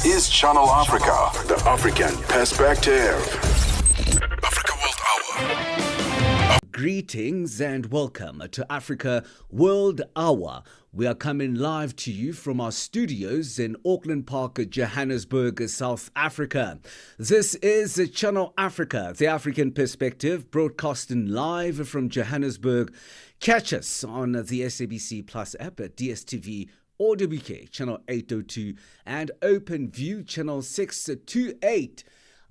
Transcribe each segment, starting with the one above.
is Channel Africa, the African perspective. Africa World Hour. Greetings and welcome to Africa World Hour. We are coming live to you from our studios in Auckland Park, Johannesburg, South Africa. This is Channel Africa, the African perspective, broadcasting live from Johannesburg. Catch us on the SABC Plus app at DSTV Audio BK, channel 802, and OpenView, channel 628.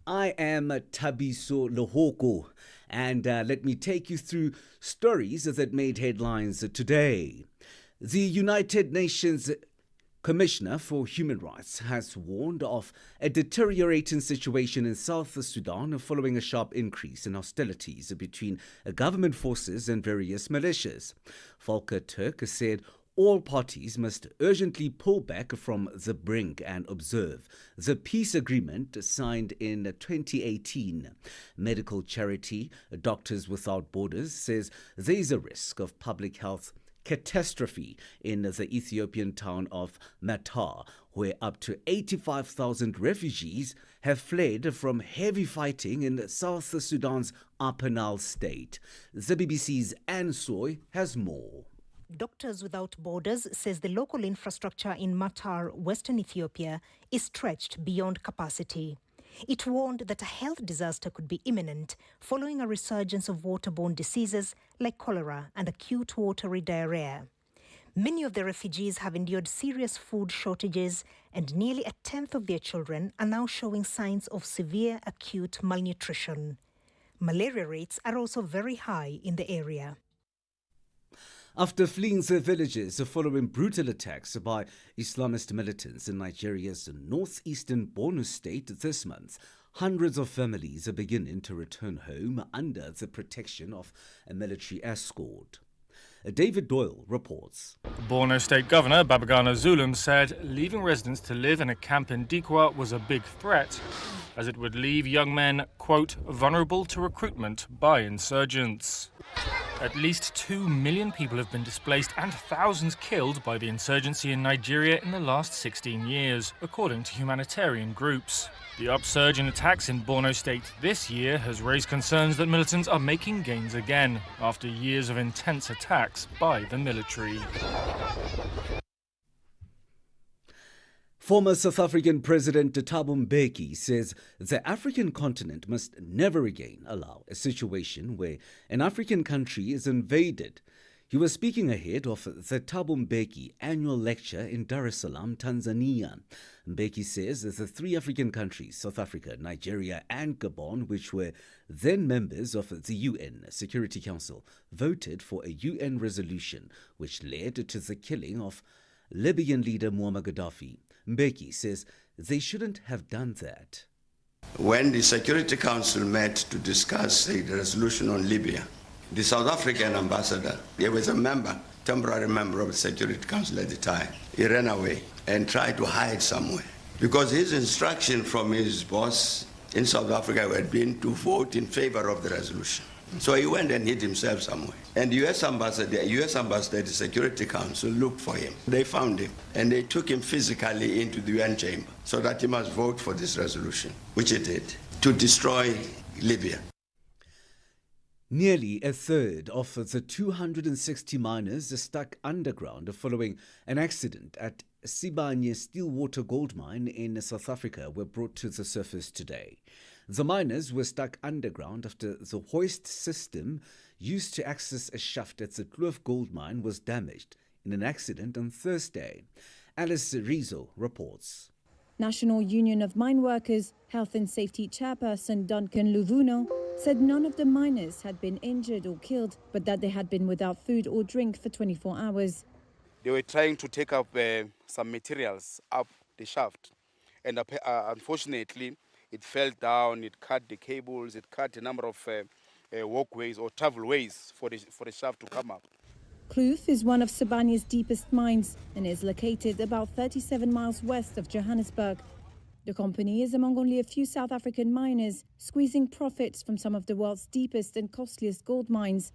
I am Thabiso Lohoko, and let me take you through stories that made headlines today. The United Nations Commissioner for Human Rights has warned of a deteriorating situation in South Sudan following a sharp increase in hostilities between government forces and various militias. Volker Turk said all parties must urgently pull back from the brink and observe the peace agreement signed in 2018. Medical charity Doctors Without Borders says there is a risk of public health catastrophe in the Ethiopian town of Matar, where up to 85,000 refugees have fled from heavy fighting in South Sudan's Upper Nile state. The BBC's Anne Soy has more. Doctors Without Borders says the local infrastructure in Matar, Western Ethiopia, is stretched beyond capacity. It warned that a health disaster could be imminent following a resurgence of waterborne diseases like cholera and acute watery diarrhea. Many of the refugees have endured serious food shortages, and nearly a tenth of their children are now showing signs of severe acute malnutrition. Malaria rates are also very high in the area. After fleeing their villages following brutal attacks by Islamist militants in Nigeria's northeastern Borno state this month, hundreds of families are beginning to return home under the protection of a military escort. David Doyle reports. Borno State Governor Babagana Zulum said leaving residents to live in a camp in Dikwa was a big threat, as it would leave young men, quote, vulnerable to recruitment by insurgents. At least 2 million people have been displaced and thousands killed by the insurgency in Nigeria in the last 16 years, according to humanitarian groups. The upsurge in attacks in Borno State this year has raised concerns that militants are making gains again after years of intense attacks by the military. Former South African President Thabo Mbeki says the African continent must never again allow a situation where an African country is invaded. He was speaking ahead of the Thabo Mbeki annual lecture in Dar es Salaam, Tanzania. Mbeki says that the three African countries, South Africa, Nigeria and Gabon, which were then members of the UN Security Council, voted for a UN resolution which led to the killing of Libyan leader Muammar Gaddafi. Mbeki says they shouldn't have done that. When the Security Council met to discuss the resolution on Libya, the South African ambassador, he was a member, temporary member of the Security Council at the time. He ran away and tried to hide somewhere because his instruction from his boss in South Africa had been to vote in favor of the resolution. So he went and hid himself somewhere. And the US ambassador at the Security Council looked for him. They found him and they took him physically into the UN chamber so that he must vote for this resolution, which he did, to destroy Libya. Nearly a third of the 260 miners stuck underground following an accident at Sibanye Stillwater gold mine in South Africa were brought to the surface today. The miners were stuck underground after the hoist system used to access a shaft at the Kloof gold mine was damaged in an accident on Thursday. Alice Rizzo reports. National Union of Mine Workers Health and Safety Chairperson Duncan Luvuno said none of the miners had been injured or killed, but that they had been without food or drink for 24 hours. They were trying to take up some materials up the shaft, and unfortunately it fell down, it cut the cables, it cut a number of walkways or travel ways for the shaft to come up. Kloof is one of Sibanye's deepest mines and is located about 37 miles west of Johannesburg. The company is among only a few South African miners squeezing profits from some of the world's deepest and costliest gold mines.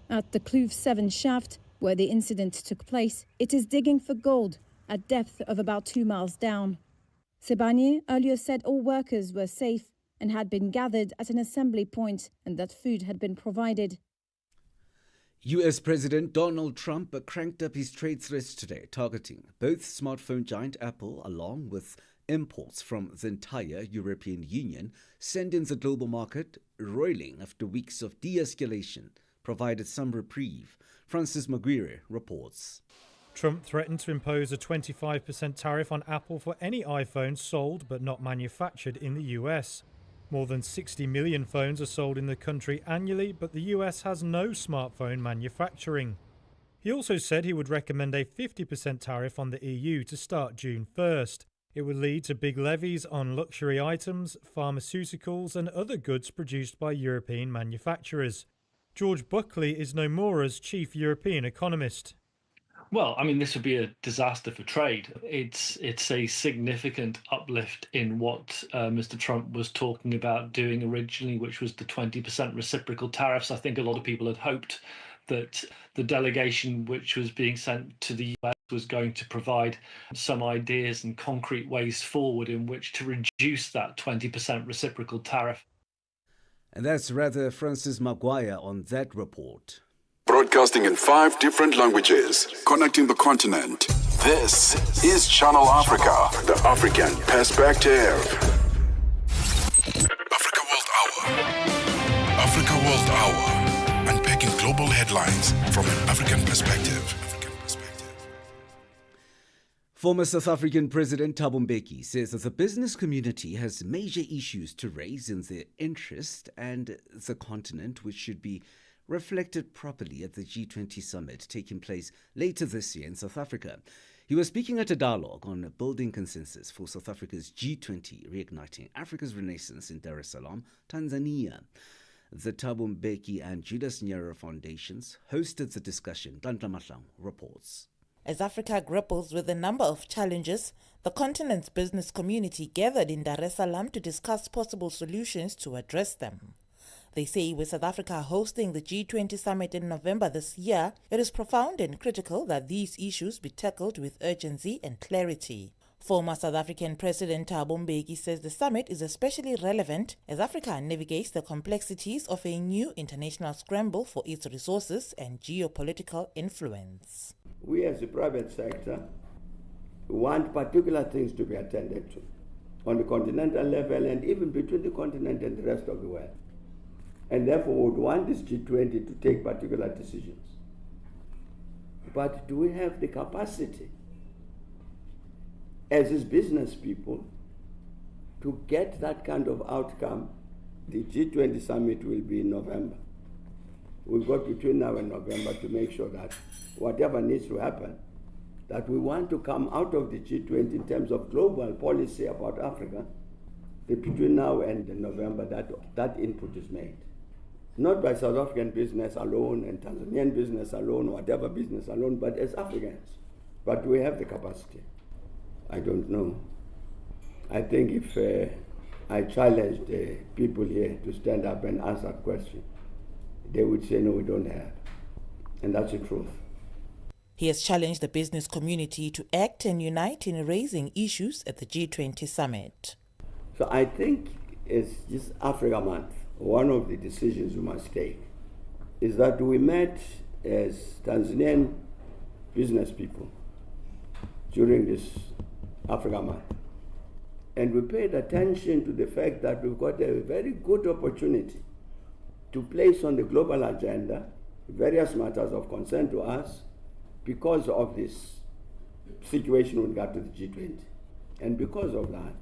At the Kloof 7 shaft, where the incident took place, it is digging for gold at depth of about 2 miles down. Sibanye earlier said all workers were safe and had been gathered at an assembly point and that food had been provided. US President Donald Trump cranked up his trade threats today, targeting both smartphone giant Apple along with imports from the entire European Union, sending the global market roiling after weeks of de-escalation provided some reprieve. Francis Maguire reports. Trump threatened to impose a 25% tariff on Apple for any iPhone sold but not manufactured in the US. More than 60 million phones are sold in the country annually, but the US has no smartphone manufacturing. He also said he would recommend a 50% tariff on the EU to start June 1st. It would lead to big levies on luxury items, pharmaceuticals and other goods produced by European manufacturers. George Buckley is Nomura's chief European economist. Well, I mean, this would be a disaster for trade. It's a significant uplift in what Mr. Trump was talking about doing originally, which was the 20% reciprocal tariffs. I think a lot of people had hoped that the delegation which was being sent to the US was going to provide some ideas and concrete ways forward in which to reduce that 20% reciprocal tariff. And that's rather Francis Maguire on that report. Broadcasting in 5 different languages, connecting the continent. This is Channel Africa, the African perspective. Africa World Hour. Africa World Hour. Unpacking global headlines from an African perspective. Former South African President Thabo Mbeki says that the business community has major issues to raise in their interest and the continent, which should be reflected properly at the G20 summit taking place later this year in South Africa. He was speaking at a dialogue on building consensus for South Africa's G20, reigniting Africa's renaissance in Dar es Salaam, Tanzania. The Thabo Mbeki and Julius Nyerere Foundations hosted the discussion. Dantla Matlang reports. As Africa grapples with a number of challenges, the continent's business community gathered in Dar es Salaam to discuss possible solutions to address them. They say with South Africa hosting the G20 summit in November this year, it is profound and critical that these issues be tackled with urgency and clarity. Former South African President Thabo Mbeki says the summit is especially relevant as Africa navigates the complexities of a new international scramble for its resources and geopolitical influence. We as the private sector want particular things to be attended to on the continental level and even between the continent and the rest of the world. And therefore would want this G20 to take particular decisions. But do we have the capacity as his business people to get that kind of outcome? The G20 summit will be in November. We've got between now and November to make sure that whatever needs to happen, that we want to come out of the G20 in terms of global policy about Africa, between now and November that input is made. Not by South African business alone and Tanzanian business alone, whatever business alone, but as Africans. But do we have the capacity? I don't know. I think if I challenged people here to stand up and answer that question, they would say, no, we don't have. And that's the truth. He has challenged the business community to act and unite in raising issues at the G20 summit. So I think it's just Africa Month. One of the decisions we must take is that we met as Tanzanian business people during this Africa Month. And we paid attention to the fact that we've got a very good opportunity to place on the global agenda various matters of concern to us because of this situation with regard to the G20. And because of that,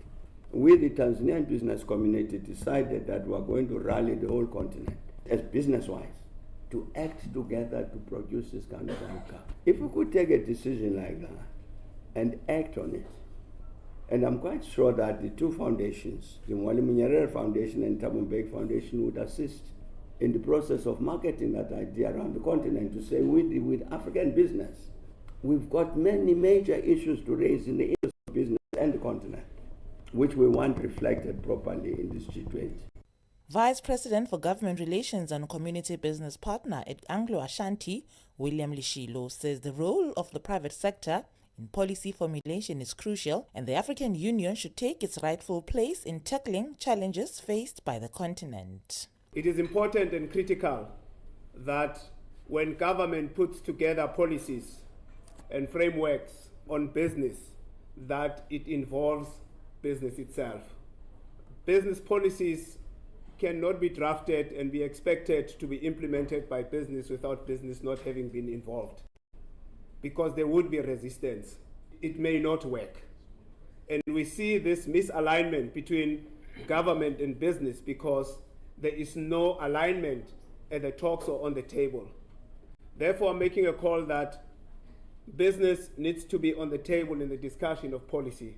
we, the Tanzanian business community, decided that we are going to rally the whole continent, as business-wise, to act together to produce this kind of outcome. If we could take a decision like that and act on it, and I'm quite sure that the two foundations, the Mwalimu Nyerere Foundation and Thabo Mbeki Foundation, would assist in the process of marketing that idea around the continent to say, with African business, we've got many major issues to raise in the interest of business and the continent, which we want reflected properly in this G20. Vice President for Government Relations and Community Business Partner at Anglo Ashanti, William Lishilo, says the role of the private sector in policy formulation is crucial, and the African Union should take its rightful place in tackling challenges faced by the continent. It is important and critical that when government puts together policies and frameworks on business, that it involves business itself. Business policies cannot be drafted and be expected to be implemented by business without business not having been involved, because there would be resistance. It may not work. And we see this misalignment between government and business because there is no alignment at the talks or on the table. Therefore, I'm making a call that business needs to be on the table in the discussion of policy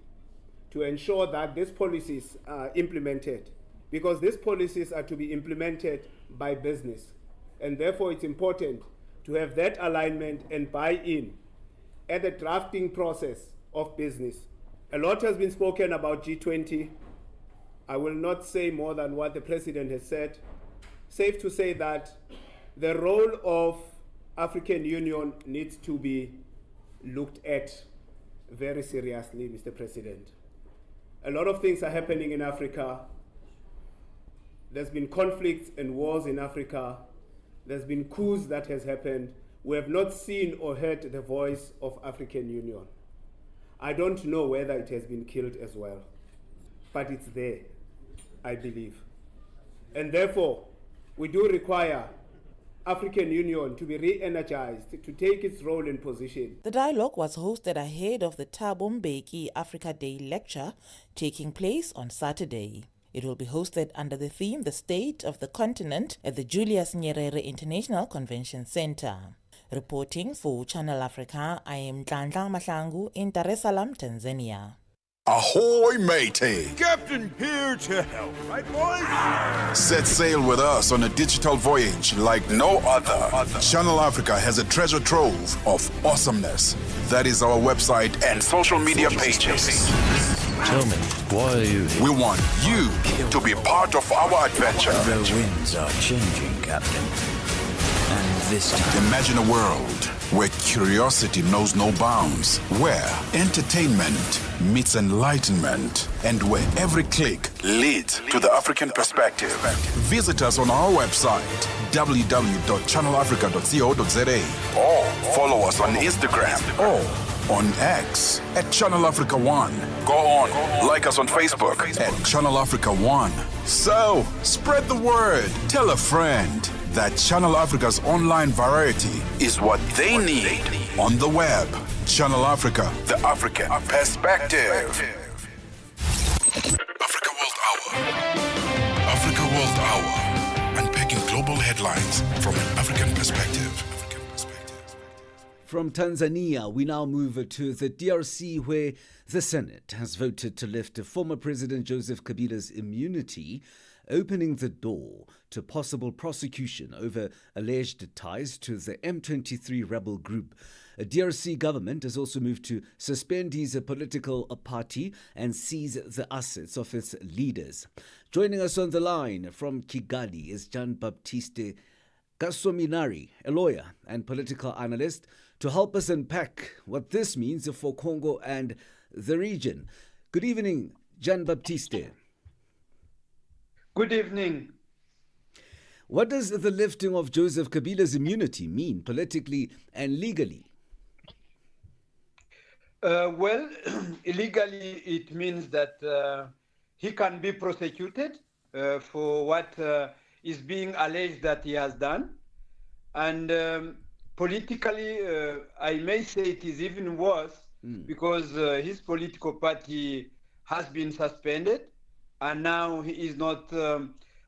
to ensure that these policies are implemented, because these policies are to be implemented by business. And therefore, it's important to have that alignment and buy-in at the drafting process of business. A lot has been spoken about G20. I will not say more than what the President has said. Safe to say that the role of African Union needs to be looked at very seriously, Mr. President. A lot of things are happening in Africa. There's been conflicts and wars in Africa. There's been coups that has happened. We have not seen or heard the voice of African Union. I don't know whether it has been killed as well, but it's there, I believe. And therefore, we do require African Union to be re-energized, to take its role and position. The dialogue was hosted ahead of the Thabo Mbeki Africa Day lecture taking place on Saturday. It will be hosted under the theme The State of the Continent at the Julius Nyerere International Convention Center. Reporting for Channel Africa, I am Nhlanhla Mahlangu in Dar es Salaam, Tanzania. Ahoy, matey! Captain here to help, right, boys? Set sail with us on a digital voyage like no other. Channel Africa has a treasure trove of awesomeness. That is our website and social media pages. Tell me, why are you here? We want you to be part of our adventure. The winds are changing, Captain. And this time... Imagine a world where curiosity knows no bounds, where entertainment meets enlightenment, and where every click leads to the African perspective. Visit us on our website, www.channelafrica.co.za, or follow us on Instagram or on X at Channel Africa One. Go on, like us on Facebook at Channel Africa One. So, spread the word. Tell a friend that Channel Africa's online variety is what they need on the web. Channel Africa, the African perspective. Africa World Hour. Africa World Hour. Unpacking global headlines from an African perspective. From Tanzania, we now move to the DRC, where the Senate has voted to lift former President Joseph Kabila's immunity, opening the door to possible prosecution over alleged ties to the M23 rebel group. A DRC government has also moved to suspend his political party and seize the assets of its leaders. Joining us on the line from Kigali is Jean-Baptiste Kasominari, a lawyer and political analyst, to help us unpack what this means for Congo and the region. Good evening, Jean-Baptiste. Good evening. What does the lifting of Joseph Kabila's immunity mean politically and legally? Well, illegally it means that he can be prosecuted for what is being alleged that he has done. And politically, I may say it is even worse because his political party has been suspended, and now he is not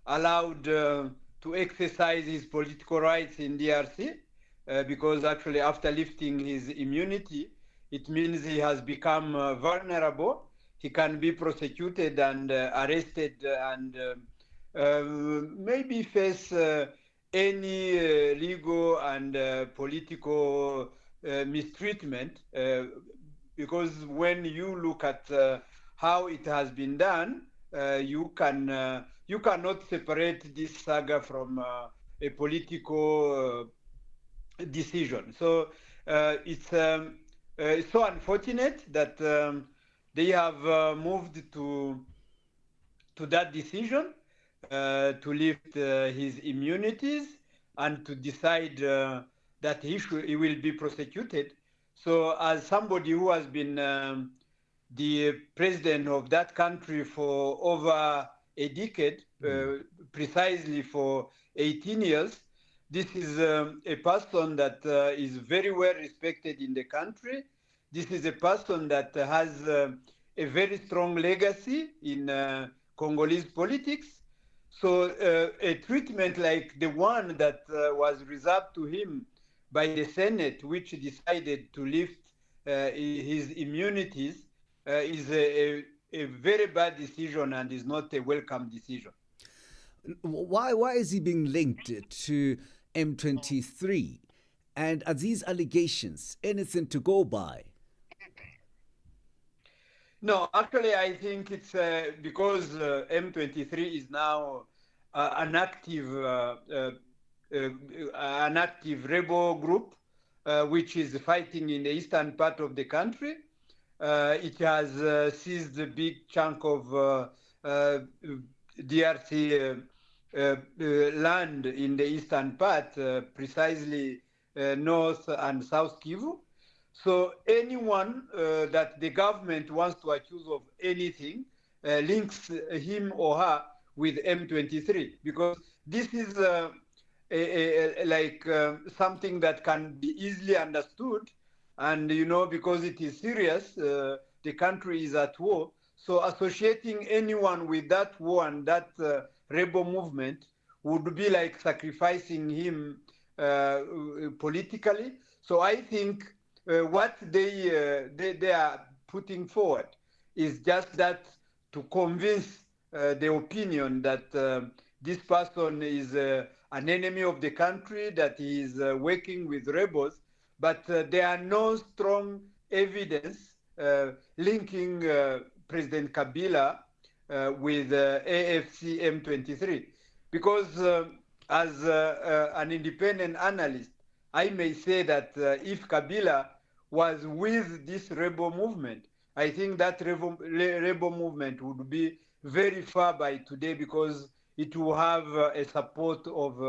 allowed to exercise his political rights in DRC because actually after lifting his immunity, it means he has become vulnerable. He can be prosecuted and arrested and maybe face any legal and political mistreatment because when you look at how it has been done, you cannot separate this saga from a political decision. So it's it's so unfortunate that they have moved to that decision to lift his immunities and to decide that he will be prosecuted. So as somebody who has been the president of that country for over a decade, precisely for 18 years, this is a person that is very well respected in the country. This is a person that has a very strong legacy in Congolese politics. So a treatment like the one that was reserved to him by the Senate, which decided to lift his immunities, is a very bad decision and is not a welcome decision. Why is he being linked to M23? And are these allegations anything to go by? No, actually, I think it's because M23 is now an active rebel group, which is fighting in the eastern part of the country. It has seized a big chunk of DRC land in the eastern part, precisely North and South Kivu. So anyone that the government wants to accuse of anything links him or her with M23, because this is something that can be easily understood. And, you know, because it is serious, the country is at war. So associating anyone with that war and that rebel movement would be like sacrificing him politically. So I think what they are putting forward is just that to convince the opinion that this person is an enemy of the country, that he is working with rebels, but there are no strong evidence linking President Kabila with AFC M23. Because as an independent analyst, I may say that if Kabila was with this rebel movement, I think that rebel movement would be very far by today, because it will have a support of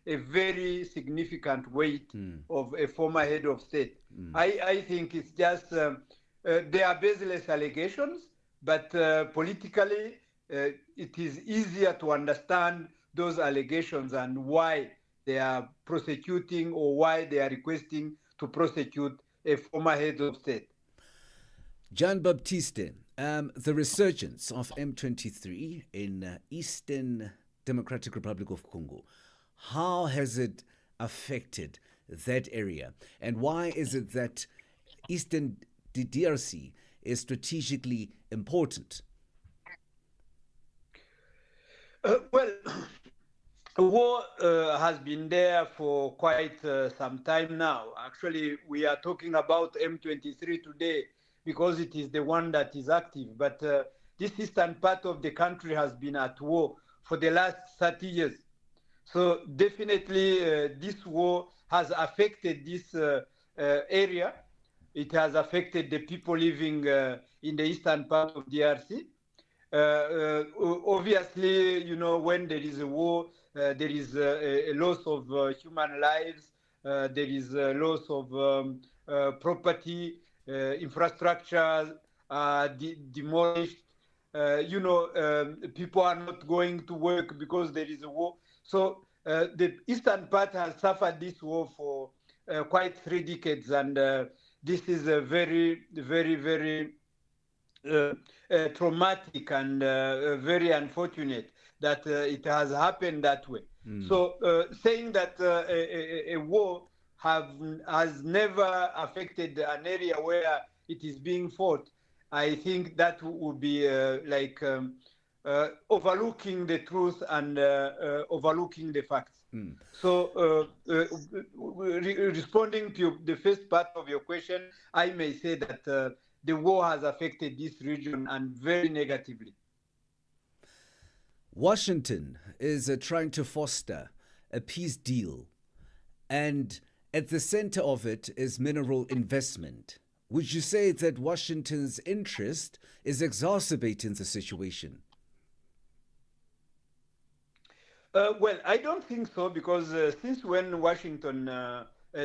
a very significant weight of a former head of state. I think it's just, they are baseless allegations, but politically, it is easier to understand those allegations and why they are prosecuting or why they are requesting to prosecute a former head of state. Jean Baptiste, the resurgence of M23 in Eastern Democratic Republic of Congo, how has it affected that area? And why is it that Eastern DRC is strategically important? Well, war has been there for quite some time now. Actually, we are talking about M23 today because it is the one that is active. But this eastern part of the country has been at war for the last 30 years. So definitely this war has affected this area. It has affected the people living in the eastern part of DRC. Obviously, you know, when there is a war, there is a loss of human lives, there is a loss of property, infrastructure demolished. You know, people are not going to work because there is a war. So the eastern part has suffered this war for quite 3 decades, and this is a very, very, very traumatic and very unfortunate that it has happened that way. So saying that a war has never affected an area where it is being fought, I think that would be overlooking the truth and overlooking the facts. So responding to the first part of your question, I may say that the war has affected this region and very negatively. Washington is trying to foster a peace deal, and at the center of it is mineral investment. Would you say that Washington's interest is exacerbating the situation? Well, I don't think so, because since when Washington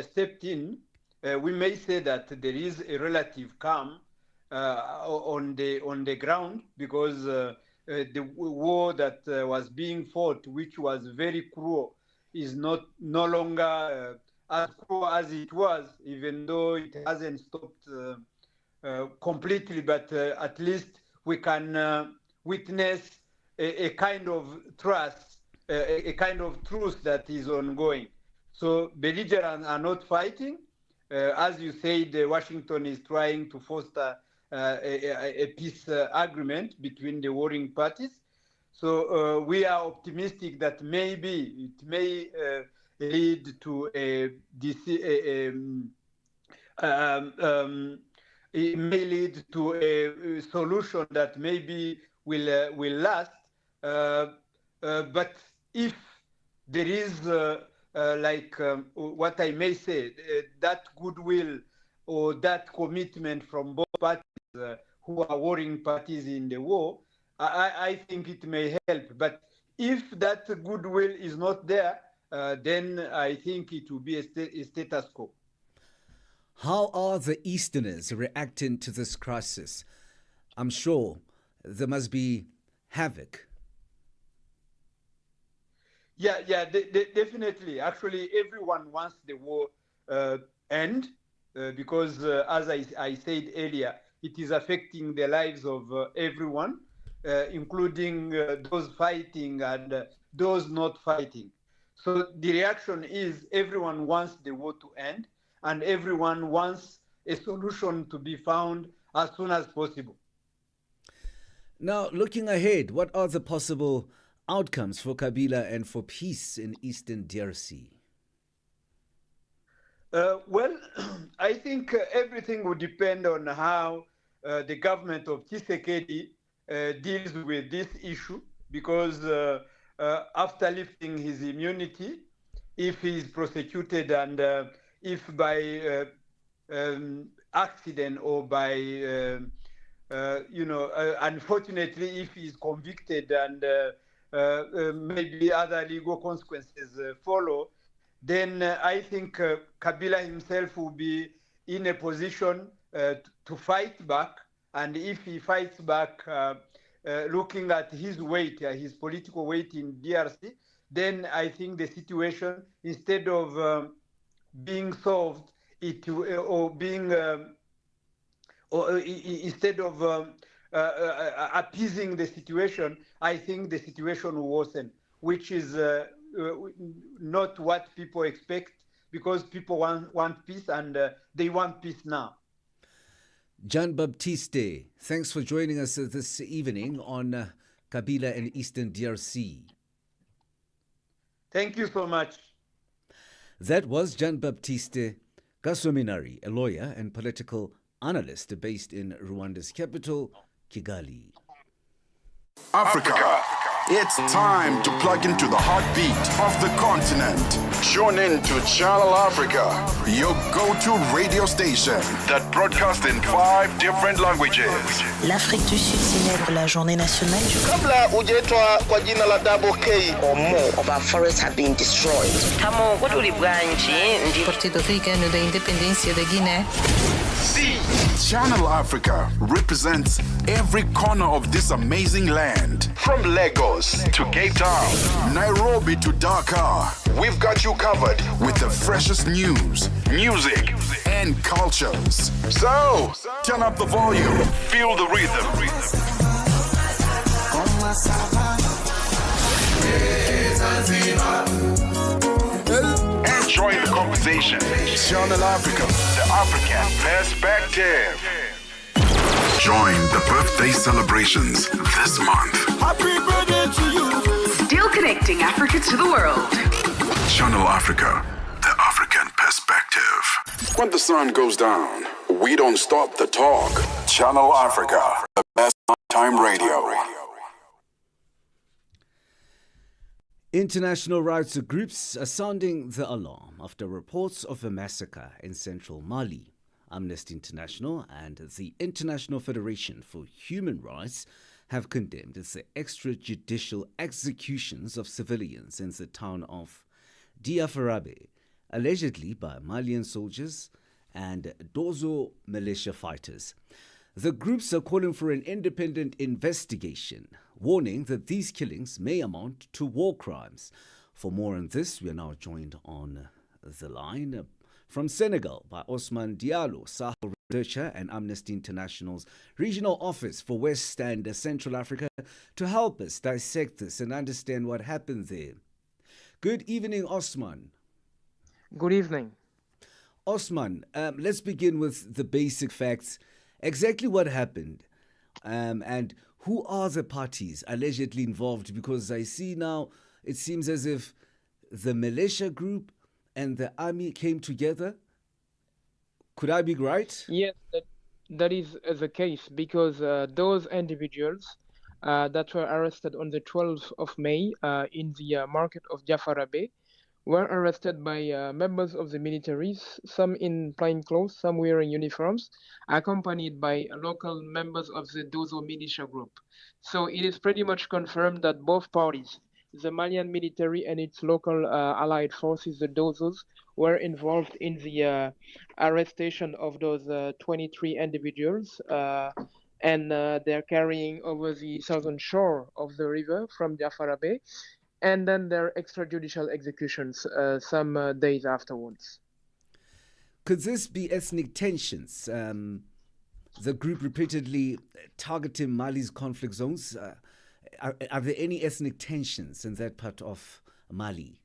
stepped in, we may say that there is a relative calm on the ground, because the war that was being fought, which was very cruel, is no longer as cruel as it was, even though it hasn't stopped completely. But at least we can witness a kind of trust, a kind of truce that is ongoing. So belligerents are not fighting. As you said, Washington is trying to foster a peace agreement between the warring parties. So we are optimistic that maybe it may lead to it may lead to a solution that maybe will last. But if there is what I may say, that goodwill or that commitment from both parties who are warring parties in the war, I think it may help. But if that goodwill is not there, then I think it will be a status quo. How are the Easterners reacting to this crisis? I'm sure there must be havoc. Yeah, definitely. Actually, everyone wants the war end because, as I said earlier, it is affecting the lives of everyone, including those fighting and those not fighting. So the reaction is everyone wants the war to end, and everyone wants a solution to be found as soon as possible. Now, looking ahead, what are the possible outcomes for Kabila and for peace in Eastern DRC? Well, I think everything will depend on how the government of Tshisekedi deals with this issue, because after lifting his immunity, if he is prosecuted and if by accident or by, unfortunately, if he is convicted and maybe other legal consequences follow, then I think Kabila himself will be in a position to fight back. And if he fights back, looking at his weight, his political weight in DRC, then I think the situation, instead of being solved, instead of appeasing the situation, I think the situation will worsen, which is not what people expect, because people want peace, and they want peace now. Jean Baptiste, thanks for joining us this evening on Kabila and Eastern DRC. Thank you so much. That was Jean Baptiste Gasominari, a lawyer and political analyst based in Rwanda's capital, Kigali. Africa. It's time to plug into the heartbeat of the continent. Tune in to Channel Africa, your go-to radio station that broadcasts in 5 different languages. L'Afrique du Sud célèbre la journée nationale du Kabla hujaitwa kwa jina la Double K, or more of our forests have been destroyed. Kama kutuli branchi ndi Partido Africano da Independência da Guiné. See, Channel Africa represents every corner of this amazing land. From Lagos to Cape Town, Nairobi to Dakar, we've got you covered with the freshest news, music, and cultures. So, turn up the volume, feel the rhythm. Enjoy the conversation. Channel Africa, the African perspective. Join the birthday celebrations this month. Happy birthday to you. Still connecting Africa to the world. Channel Africa, the African perspective. When the sun goes down, we don't stop the talk. Channel Africa, the best time radio. International rights groups are sounding the alarm after reports of a massacre in central Mali. Amnesty International and the International Federation for Human Rights have condemned the extrajudicial executions of civilians in the town of Diafarabe, allegedly by Malian soldiers and Dozo militia fighters. The groups are calling for an independent investigation, warning that these killings may amount to war crimes. For more on this, we are now joined on the line from Senegal by Osman Diallo, Sahel researcher and Amnesty International's Regional Office for West and Central Africa, to help us dissect this and understand what happened there. Good evening, Osman. Good evening. Osman, let's begin with the basic facts. Exactly what happened and who are the parties allegedly involved? Because I see now it seems as if the militia group and the army came together. Could I be right? Yes, that is the case, because those individuals that were arrested on the 12th of May in the market of Diafarabe were arrested by members of the militaries, some in plain clothes, some wearing uniforms, accompanied by local members of the Dozo militia group. So it is pretty much confirmed that both parties, the Malian military and its local allied forces, the Dozos, were involved in the arrestation of those 23 individuals, and they're carrying over the southern shore of the river from Diafarabe, and then their extrajudicial executions some days afterwards. Could this be ethnic tensions? The group repeatedly targeting Mali's conflict zones. Are there any ethnic tensions in that part of Mali?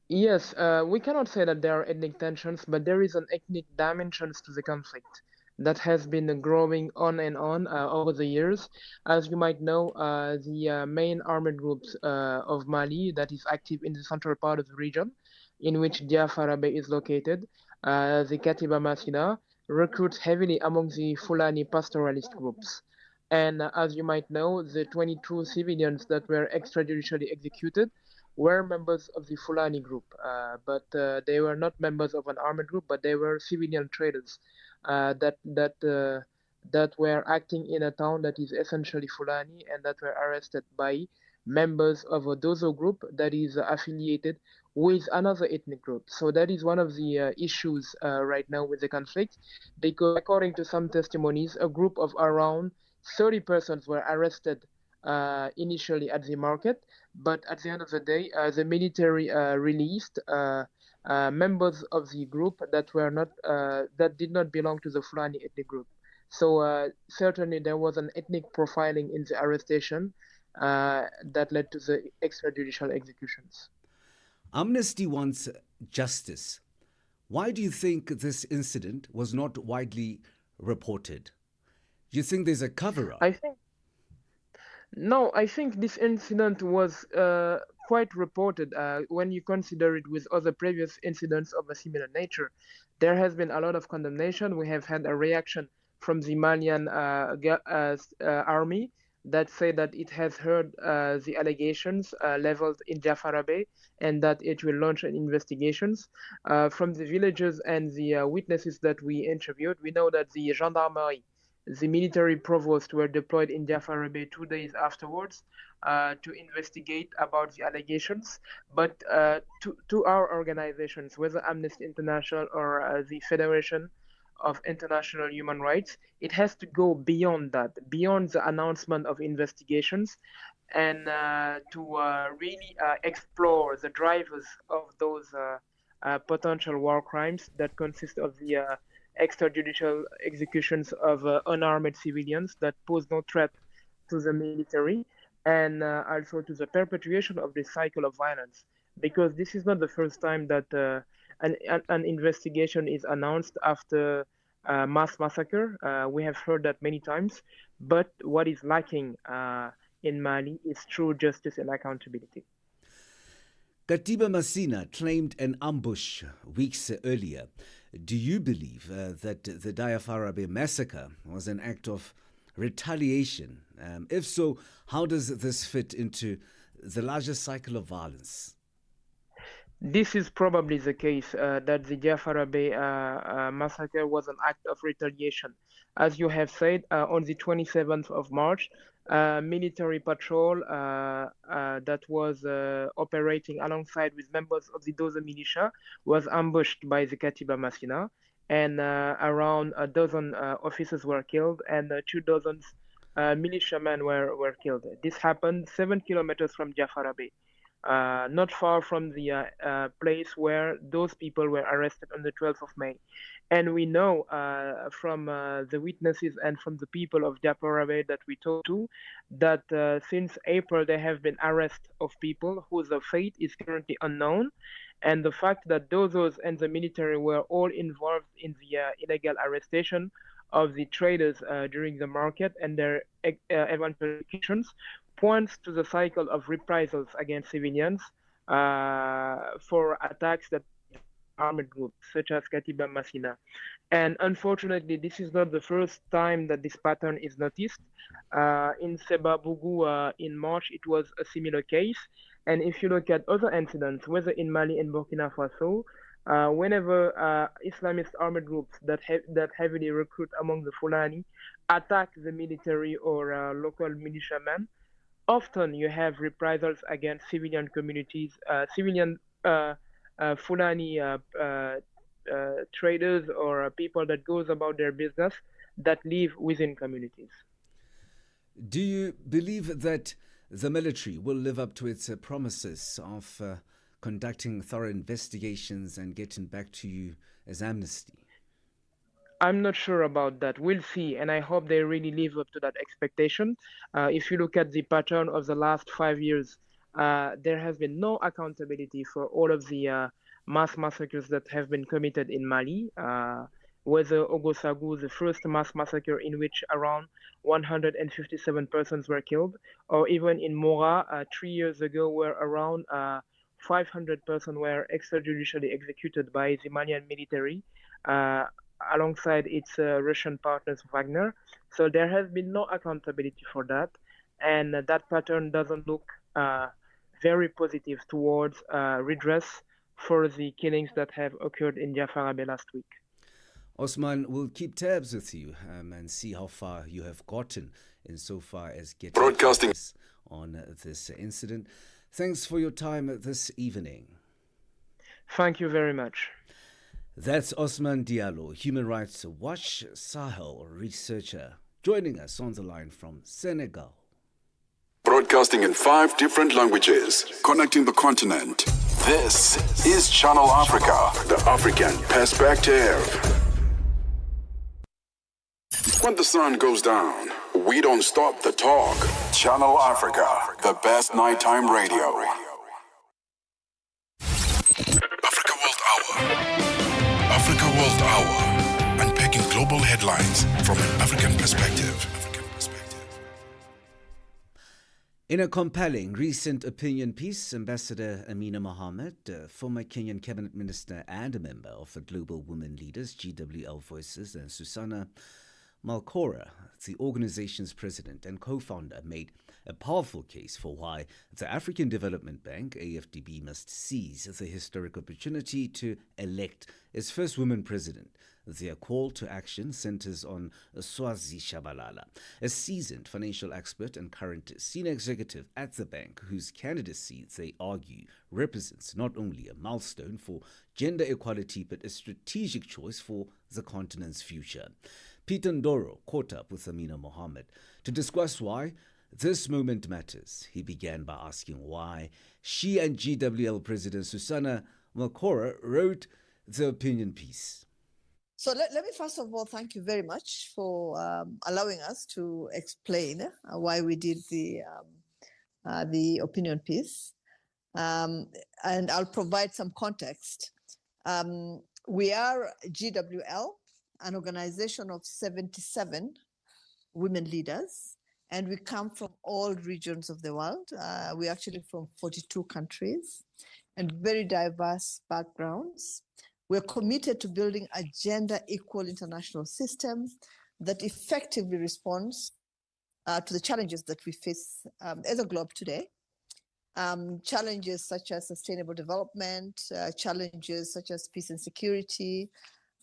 Yes, we cannot say that there are ethnic tensions, but there is an ethnic dimension to the conflict that has been growing on and on over the years. As you might know, the main armed groups of Mali that is active in the central part of the region, in which Diafarabe is located, the Katiba Masina, recruits heavily among the Fulani pastoralist groups. And as you might know, the 22 civilians that were extrajudicially executed were members of the Fulani group, but they were not members of an armed group, but they were civilian traders that were acting in a town that is essentially Fulani, and that were arrested by members of a Dozo group that is affiliated with another ethnic group. So that is one of the issues right now with the conflict, because according to some testimonies, a group of around 30 persons were arrested initially at the market, but at the end of the day, the military released members of the group that were not that did not belong to the Fulani ethnic group. So certainly there was an ethnic profiling in the arrestation that led to the extrajudicial executions. Amnesty wants justice. Why do you think this incident was not widely reported? Do you think there's a cover-up? I think this incident was quite reported when you consider it with other previous incidents of a similar nature. There has been a lot of condemnation. We have had a reaction from the Malian army that say that it has heard the allegations leveled in Diafarabe and that it will launch an investigations. From the villagers and the witnesses that we interviewed, we know that the gendarmerie, the military provost, were deployed in Diafarabe 2 days afterwards to investigate about the allegations. But to our organizations, whether Amnesty International or the Federation of International Human Rights, it has to go beyond that, beyond the announcement of investigations, and to really explore the drivers of those potential war crimes that consist of the extrajudicial executions of unarmed civilians that pose no threat to the military, and also to the perpetuation of this cycle of violence. Because this is not the first time that an investigation is announced after mass massacre. We have heard that many times, but what is lacking in Mali is true justice and accountability. Katiba Masina claimed an ambush weeks earlier. Do you believe that the Diafarabe massacre was an act of retaliation? If so, how does this fit into the larger cycle of violence? This is probably the case that the Jafara Bay massacre was an act of retaliation. As you have said, on the 27th of March, military patrol that was operating alongside with members of the Dozo militia was ambushed by the Katiba Masina, and around a dozen officers were killed and 24 militiamen were killed. This happened 7 kilometers from Jafara Bay. Not far from the place where those people were arrested on the 12th of May. And we know from the witnesses and from the people of Jafara Bay that we talked to, that since April there have been arrests of people whose fate is currently unknown. And the fact that Dozos and the military were all involved in the illegal arrestation of the traders during the market and their event persecutions points to the cycle of reprisals against civilians for attacks that armed groups such as Katiba Masina. And unfortunately, this is not the first time that this pattern is noticed. In Sebabougou in March, it was a similar case. And if you look at other incidents, whether in Mali and Burkina Faso, whenever Islamist armed groups that heavily recruit among the Fulani attack the military or local militiamen, often you have reprisals against civilian communities, civilian Fulani traders or people that goes about their business that live within communities. Do you believe that the military will live up to its promises of conducting thorough investigations and getting back to you as amnesty? I'm not sure about that. We'll see, and I hope they really live up to that expectation. If you look at the pattern of the last 5 years, there has been no accountability for all of the mass massacres that have been committed in Mali. Whether Ogosagu, the first mass massacre in which around 157 persons were killed, or even in Mora 3 years ago, where around 500 persons were extrajudicially executed by the Malian military, alongside its Russian partners Wagner. So there has been no accountability for that, and that pattern doesn't look very positive towards redress for the killings that have occurred in Jafara Bay last week. Osman, we'll keep tabs with you and see how far you have gotten insofar as getting broadcasting on this incident. Thanks for your time this evening. Thank you very much. That's Osman Diallo, Human Rights Watch Sahel researcher, joining us on the line from Senegal. Broadcasting in 5 different languages, connecting the continent. This is Channel Africa, the African perspective. When the sun goes down, we don't stop the talk. Channel Africa, the best nighttime radio. Africa World Hour. Africa World Hour. Unpacking global headlines from an African perspective. In a compelling recent opinion piece, Ambassador Amina Mohammed, former Kenyan cabinet minister and a member of the Global Women Leaders, GWL Voices, and Susanna Malkora, the organization's president and co-founder, made a powerful case for why the African Development Bank, AFDB, must seize the historic opportunity to elect its first woman president. Their call to action centers on Swazi Shabalala, a seasoned financial expert and current senior executive at the bank, whose candidacy, they argue, represents not only a milestone for gender equality but a strategic choice for the continent's future. Peter Ndoro caught up with Amina Mohammed to discuss why this moment matters. He began by asking why she and GWL President Susanna Malkora wrote the opinion piece. So let me first of all thank you very much for allowing us to explain why we did the opinion piece, and I'll provide some context. We are GWL, an organization of 77 women leaders, and we come from all regions of the world. We're actually from 42 countries and very diverse backgrounds. We're committed to building a gender-equal international system that effectively responds to the challenges that we face as a globe today. Challenges such as sustainable development, challenges such as peace and security,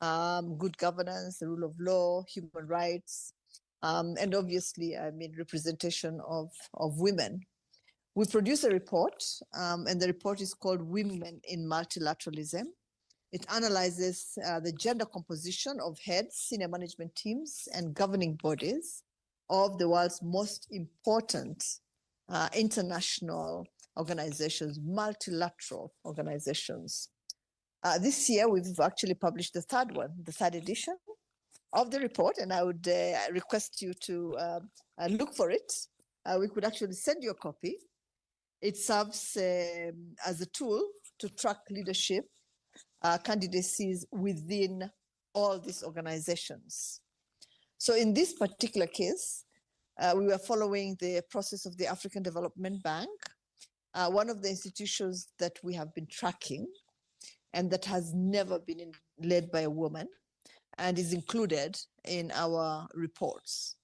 good governance, the rule of law, human rights, and obviously, representation of women. We produced a report, and the report is called Women in Multilateralism. It analyzes the gender composition of heads, senior management teams, and governing bodies of the world's most important international organizations, multilateral organizations. This year, we've actually published the third edition of the report, and I would request you to look for it. We could actually send you a copy. It serves as a tool to track leadership candidacies within all these organizations. So in this particular case, we were following the process of the African Development Bank, one of the institutions that we have been tracking and that has never been led by a woman and is included in our reports.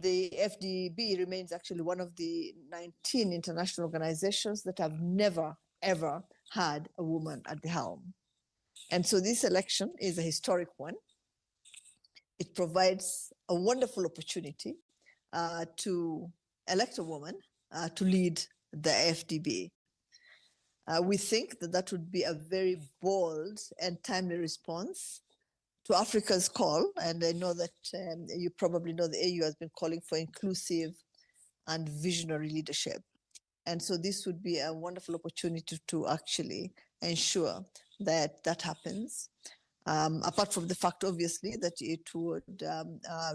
The FDB remains actually one of the 19 international organizations that have never, ever had a woman at the helm. And so this election is a historic one. It provides a wonderful opportunity to elect a woman to lead the FDB. We think that that would be a very bold and timely response to Africa's call, and I know that you probably know the AU has been calling for inclusive and visionary leadership. And so this would be a wonderful opportunity to actually ensure that that happens. Apart from the fact, obviously, that it would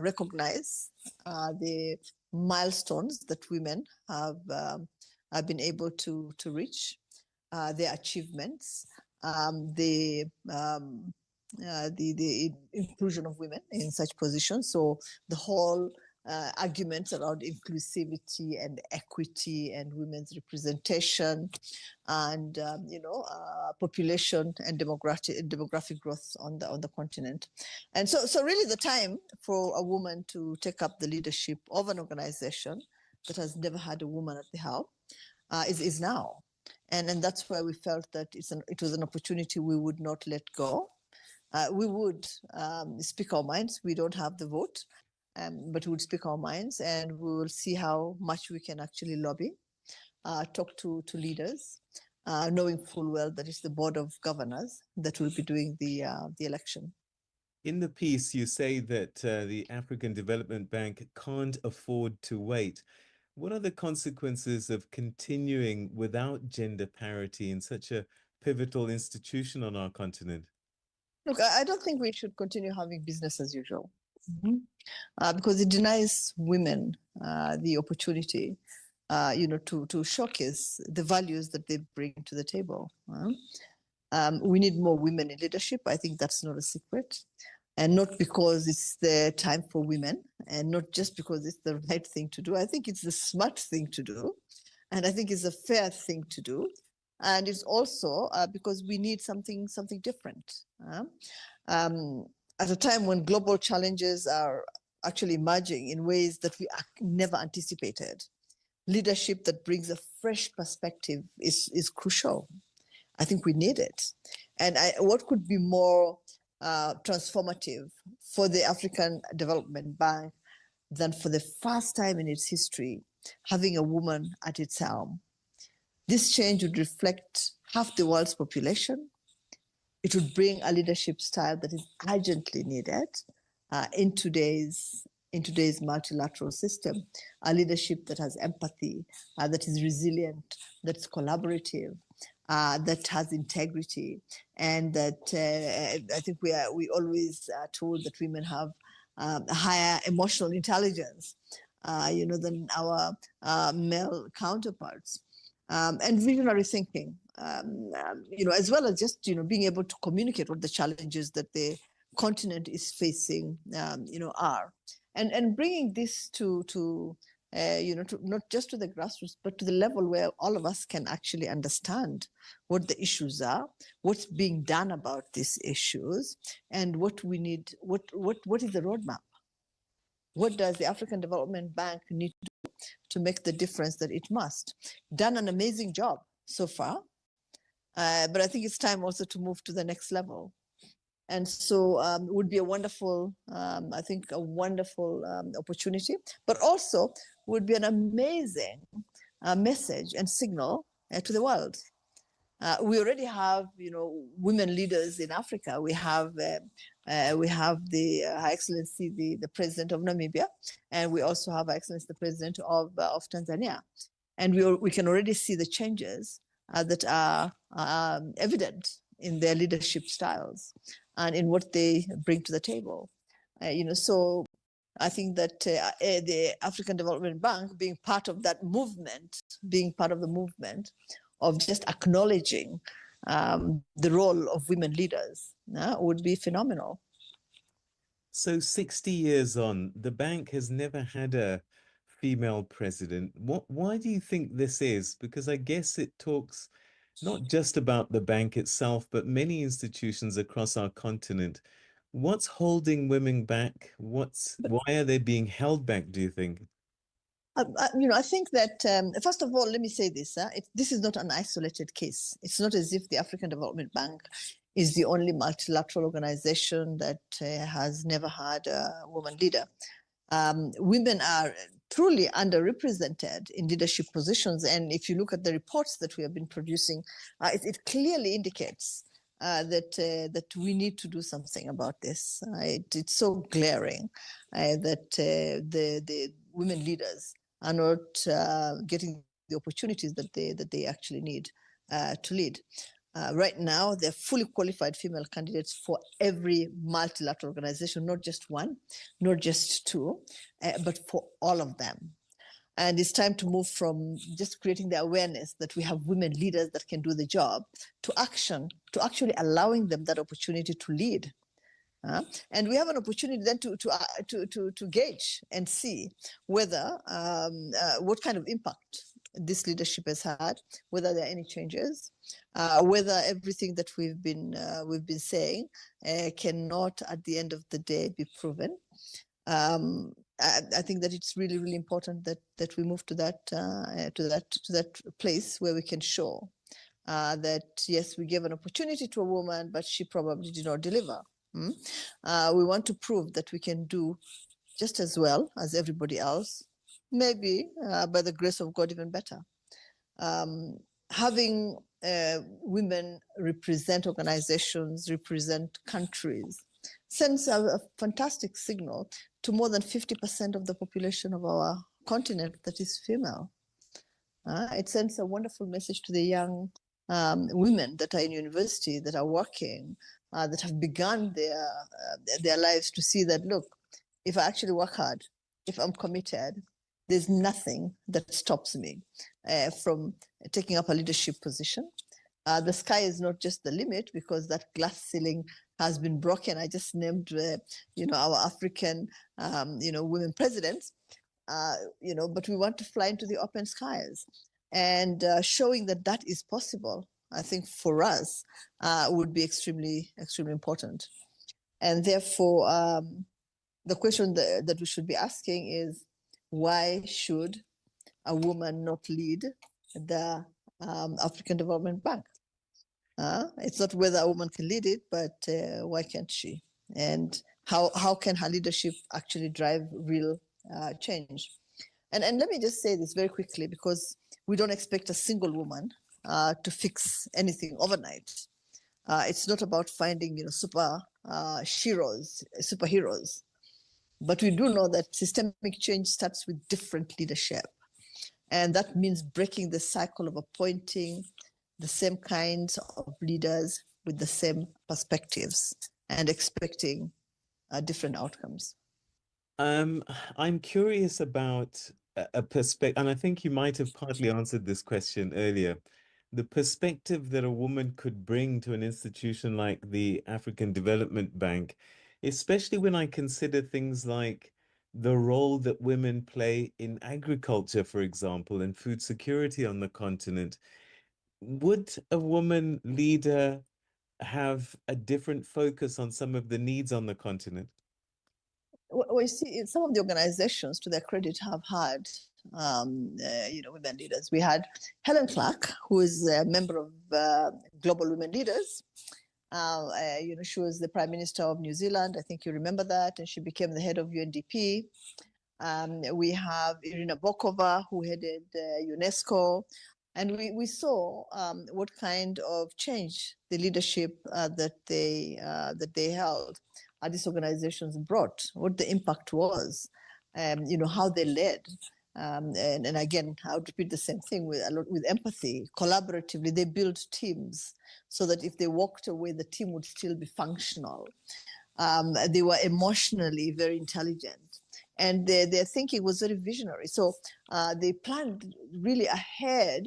recognize the milestones that women have been able to reach, their achievements, the inclusion of women in such positions. So the whole arguments around inclusivity and equity and women's representation and population and demographic growth on the continent. And so really the time for a woman to take up the leadership of an organization that has never had a woman at the helm is now. And that's why we felt that it was an opportunity we would not let go. We would speak our minds. We don't have the vote, but we would speak our minds, and we will see how much we can actually lobby, talk to leaders, knowing full well that it's the Board of Governors that will be doing the election. In the piece, you say that the African Development Bank can't afford to wait. What are the consequences of continuing without gender parity in such a pivotal institution on our continent? Look, I don't think we should continue having business as usual, because it denies women the opportunity, to showcase the values that they bring to the table. We need more women in leadership. I think that's not a secret, and not because it's the time for women, and not just because it's the right thing to do. I think it's the smart thing to do, and I think it's a fair thing to do. And it's also because we need something different. At a time when global challenges are actually emerging in ways that we never anticipated, leadership that brings a fresh perspective is crucial. I think we need it. And what could be more transformative for the African Development Bank than for the first time in its history, having a woman at its helm? This change would reflect half the world's population. It would bring a leadership style that is urgently needed in today's multilateral system, a leadership that has empathy, that is resilient, that's collaborative, that has integrity, and that I think we always are told that women have a higher emotional intelligence, than our male counterparts. And visionary thinking, as well as just, being able to communicate what the challenges that the continent is facing, are. And bringing this to not just to the grassroots, but to the level where all of us can actually understand what the issues are, what's being done about these issues, and what we need, what is the roadmap? What does the African Development Bank need to do to make the difference that it must. Done an amazing job so far, but I think it's time also to move to the next level. And so it would be a wonderful, I think, a wonderful opportunity, but also would be an amazing message and signal to the world. We already have, women leaders in Africa. We have the Her Excellency, the President of Namibia, and we also have Her Excellency, the President of Tanzania. And we can already see the changes that are evident in their leadership styles and in what they bring to the table. So I think that the African Development Bank being part of that movement, being part of the movement of just acknowledging the role of women leaders would be phenomenal. So 60 years on, the bank has never had a female president. Why do you think this is? Because I guess it talks not just about the bank itself, but many institutions across our continent. What's holding women back? Why are they being held back, do you think? I think that, first of all, let me say this. This is not an isolated case. It's not as if the African Development Bank is the only multilateral organization that has never had a woman leader. Women are truly underrepresented in leadership positions. And if you look at the reports that we have been producing, it clearly indicates that we need to do something about this. It's so glaring that the women leaders are not getting the opportunities that they actually need to lead. Right now, there are fully qualified female candidates for every multilateral organization, not just one, not just two, but for all of them. And it's time to move from just creating the awareness that we have women leaders that can do the job to action, to actually allowing them that opportunity to lead. And we have an opportunity then to gauge and see whether what kind of impact this leadership has had, whether there are any changes, whether everything that we've been saying cannot, at the end of the day, be proven. I think that it's really, really important that we move to that place where we can show that yes, we gave an opportunity to a woman, but she probably did not deliver. We want to prove that we can do just as well as everybody else, maybe by the grace of God, even better. Having women represent organizations, represent countries, sends a fantastic signal to more than 50% of the population of our continent that is female. It sends a wonderful message to the young women that are in university, that are working, that have begun their lives, to see that, look, if I actually work hard, if I'm committed, there's nothing that stops me from taking up a leadership position. The sky is not just the limit, because that glass ceiling has been broken. I just named, our African, women presidents, but we want to fly into the open skies, and showing that is possible, I think for us would be extremely, extremely important. And therefore, the question that we should be asking is, why should a woman not lead the African Development Bank? It's not whether a woman can lead it, but why can't she? And how can her leadership actually drive real change? And let me just say this very quickly, because we don't expect a single woman to fix anything overnight. It's not about finding, superheroes. But we do know that systemic change starts with different leadership. And that means breaking the cycle of appointing the same kinds of leaders with the same perspectives and expecting different outcomes. I'm curious about a perspective, and I think you might have partly answered this question earlier. The perspective that a woman could bring to an institution like the African Development Bank, especially when I consider things like the role that women play in agriculture, for example, and food security on the continent. Would a woman leader have a different focus on some of the needs on the continent? Well, you see, some of the organizations, to their credit, have had, women leaders. We had Helen Clark, who is a member of Global Women Leaders. She was the Prime Minister of New Zealand. I think you remember that, and she became the head of UNDP. We have Irina Bokova, who headed UNESCO. And we saw what kind of change the leadership that they held these organizations brought, what the impact was, how they led. And again, I would repeat the same thing with empathy. Collaboratively, they built teams so that if they walked away, the team would still be functional. They were emotionally very intelligent. And their thinking was very visionary. So they planned really ahead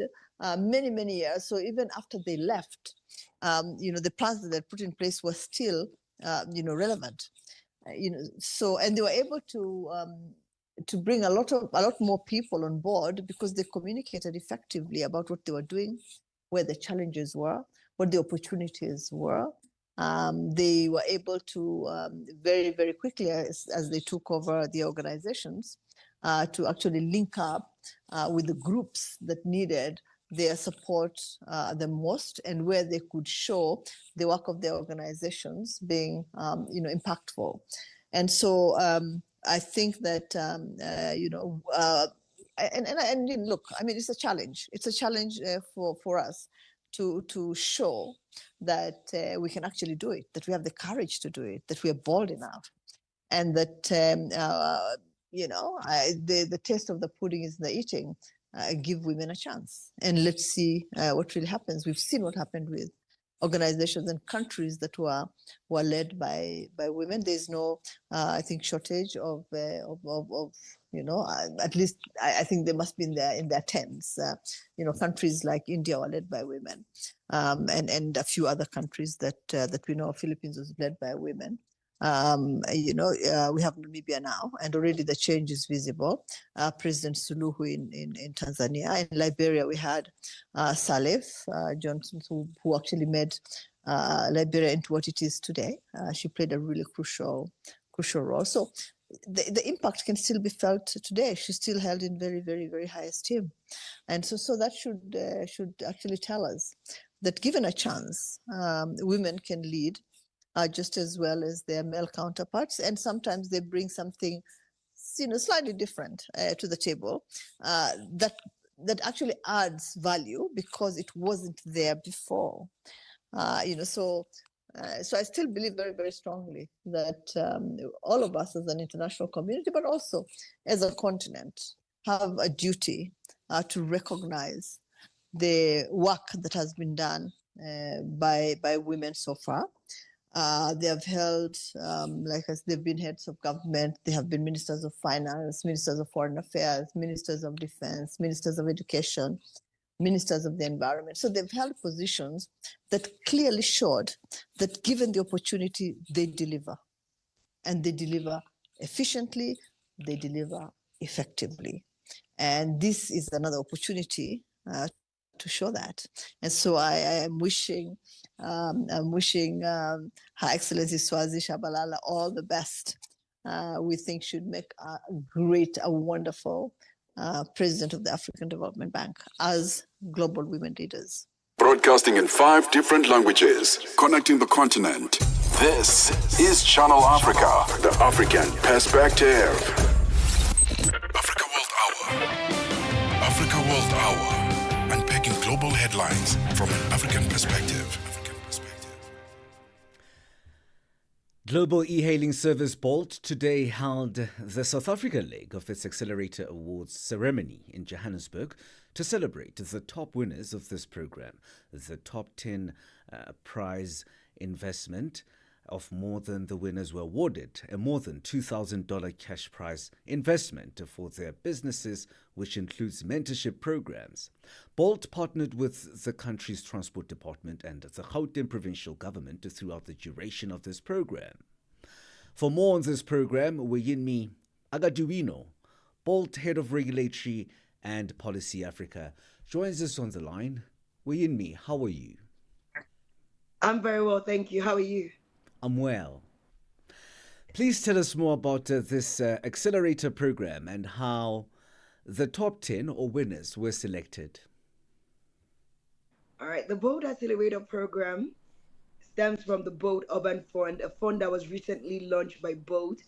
many, many years. So even after they left, the plans that they put in place were still, relevant. And they were able to bring a lot more people on board because they communicated effectively about what they were doing, where the challenges were, what the opportunities were. They were able to very, very quickly, as they took over the organizations, to actually link up with the groups that needed their support the most, and where they could show the work of their organizations being, impactful. And so I think that, look, I mean, it's a challenge. It's a challenge for us to show that we can actually do it, that we have the courage to do it, that we are bold enough, and that the taste of the pudding is in the eating. Give women a chance, and let's see what really happens. We've seen what happened with organizations and countries that were led by women. There's no, I think, shortage of at least I think they must be in their tens. Countries like India were led by women, and a few other countries that we know. Philippines was led by women. We have Namibia now, and already the change is visible. President Suluhu in Tanzania. In Liberia, we had Salif Johnson, who actually made Liberia into what it is today. She played a really crucial role. So the impact can still be felt today. She's still held in very, very, very high esteem. And so that should actually tell us that given a chance, women can lead just as well as their male counterparts, and sometimes they bring something, slightly different to the table that actually adds value because it wasn't there before. So I still believe very, very strongly that all of us as an international community, but also as a continent, have a duty to recognize the work that has been done by women so far. They have held, they've been heads of government, they have been ministers of finance, ministers of foreign affairs, ministers of defense, ministers of education, ministers of the environment. So they've held positions that clearly showed that given the opportunity, they deliver. And they deliver efficiently, they deliver effectively. And this is another opportunity to show that. And so I am wishing Her Excellency Swazi Shabalala all the best. We think should make a wonderful president of the African Development Bank as global women leaders. Broadcasting in 5 different languages, connecting the continent. This is Channel Africa, the African perspective. Africa World Hour. Africa World Hour. Unpacking global headlines from an African perspective. Global e-hailing service Bolt today held the South African leg of its Accelerator Awards ceremony in Johannesburg to celebrate the top winners of this program. The top 10 prize investment of more than the winners were awarded a more than $2,000 cash prize investment for their businesses, which includes mentorship programs. Bolt partnered with the country's transport department and the Gauteng provincial government throughout the duration of this program. For more on this program, Weyinmi Agaduino, Bolt Head of Regulatory and Policy Africa, joins us on the line. Weyinmi, how are you? I'm very well, thank you. How are you? I'm well. Please tell us more about this accelerator program and how the top 10 or winners were selected. All right, the Bold Accelerator program stems from the Bold Urban Fund, a fund that was recently launched by Bold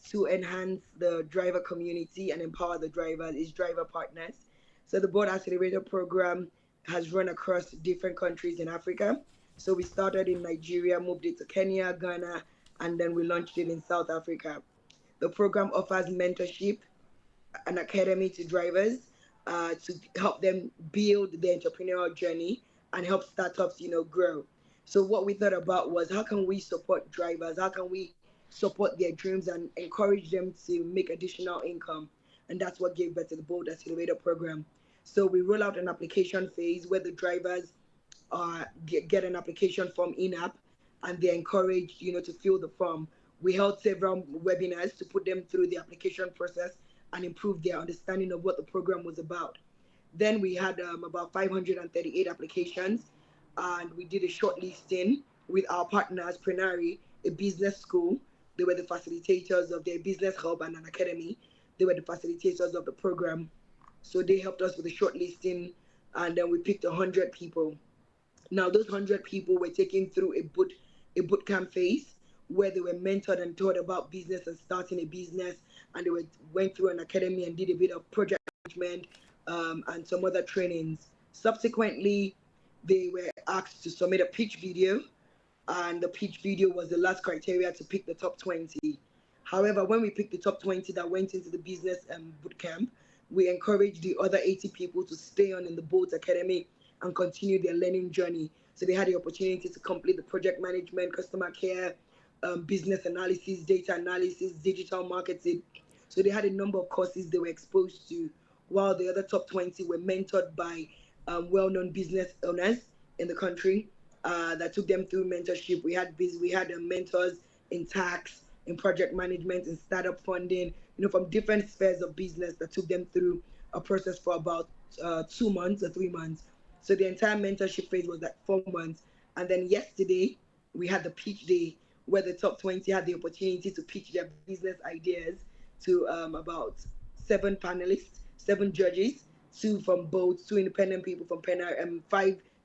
to enhance the driver community and empower the drivers, its driver partners. So the Bold Accelerator program has run across different countries in Africa. So we started in Nigeria, moved it to Kenya, Ghana, and then we launched it in South Africa. The program offers mentorship, an academy to drivers to help them build their entrepreneurial journey and help startups, grow. So what we thought about was, how can we support drivers? How can we support their dreams and encourage them to make additional income? And that's what gave birth to the Bold Accelerator program. So we roll out an application phase where the drivers get an application form in-app, and they're encouraged, to fill the form. We held several webinars to put them through the application process and improve their understanding of what the program was about. Then we had about 538 applications, and we did a shortlisting with our partners, Prenari, a business school. They were the facilitators of their business hub and an academy. They were the facilitators of the program. So they helped us with the shortlisting, and then we picked 100 people. Now, those 100 people were taken through a boot camp phase where they were mentored and taught about business and starting a business, and they went through an academy and did a bit of project management and some other trainings. Subsequently, they were asked to submit a pitch video, and the pitch video was the last criteria to pick the top 20. However, when we picked the top 20 that went into the business bootcamp, we encouraged the other 80 people to stay on in the Bold Academy and continue their learning journey. So they had the opportunity to complete the project management, customer care, business analysis, data analysis, digital marketing. So they had a number of courses they were exposed to, while the other top 20 were mentored by well-known business owners in the country that took them through mentorship. We had mentors in tax, in project management, in startup funding, from different spheres of business that took them through a process for about 2 months or 3 months. So the entire mentorship phase was like 4 months. And then yesterday, we had the pitch day where the top 20 had the opportunity to pitch their business ideas to about 7 panelists, 7 judges, 2 from Bold, 2 independent people from Prenari, and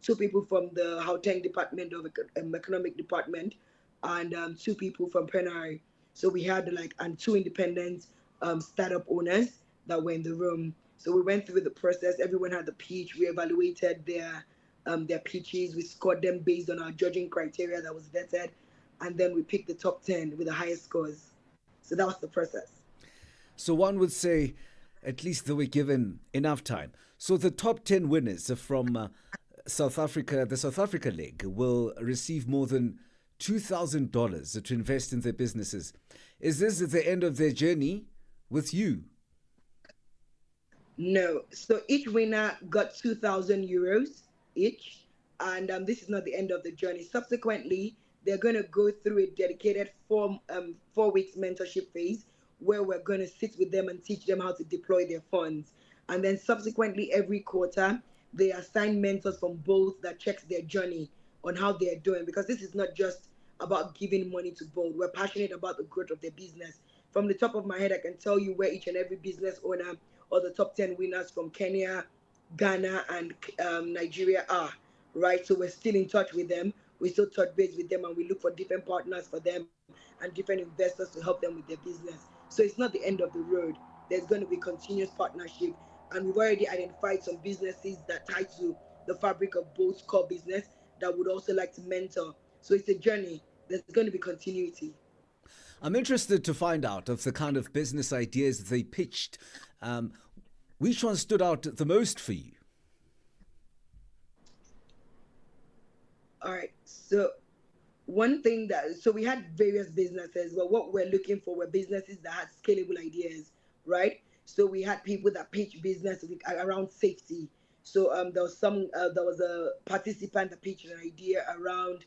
2 people from the Gauteng Department of Economic Department, and 2 people from Prenari. So we had and 2 independent startup owners that were in the room. So we went through the process. Everyone had the pitch. We evaluated their pitches. We scored them based on our judging criteria that was vetted, and then we picked the top 10 with the highest scores. So that was the process. So one would say, at least they were given enough time. So the top 10 winners from South Africa, the South Africa leg, will receive more than $2,000 to invest in their businesses. Is this at the end of their journey with you? No. So each winner got 2,000 euros each, and this is not the end of the journey. Subsequently, they're going to go through a dedicated 4 weeks mentorship phase where we're going to sit with them and teach them how to deploy their funds. And then subsequently, every quarter, they assign mentors from Bold that checks their journey on how they're doing, because this is not just about giving money to Bold. We're passionate about the growth of their business. From the top of my head, I can tell you where each and every business owner or the top 10 winners from Kenya, Ghana, and Nigeria are, right? So we're still in touch with them. We still touch base with them, and we look for different partners for them and different investors to help them with their business. So it's not the end of the road. There's going to be continuous partnership, and we've already identified some businesses that tie to the fabric of Bold's core business that would also like to mentor. So it's a journey. There's going to be continuity. I'm interested to find out of the kind of business ideas they pitched. Which one stood out the most for you? All right. So one thing so we had various businesses, but what we're looking for were businesses that had scalable ideas, right? So we had people that pitched business around safety. So there was a participant that pitched an idea around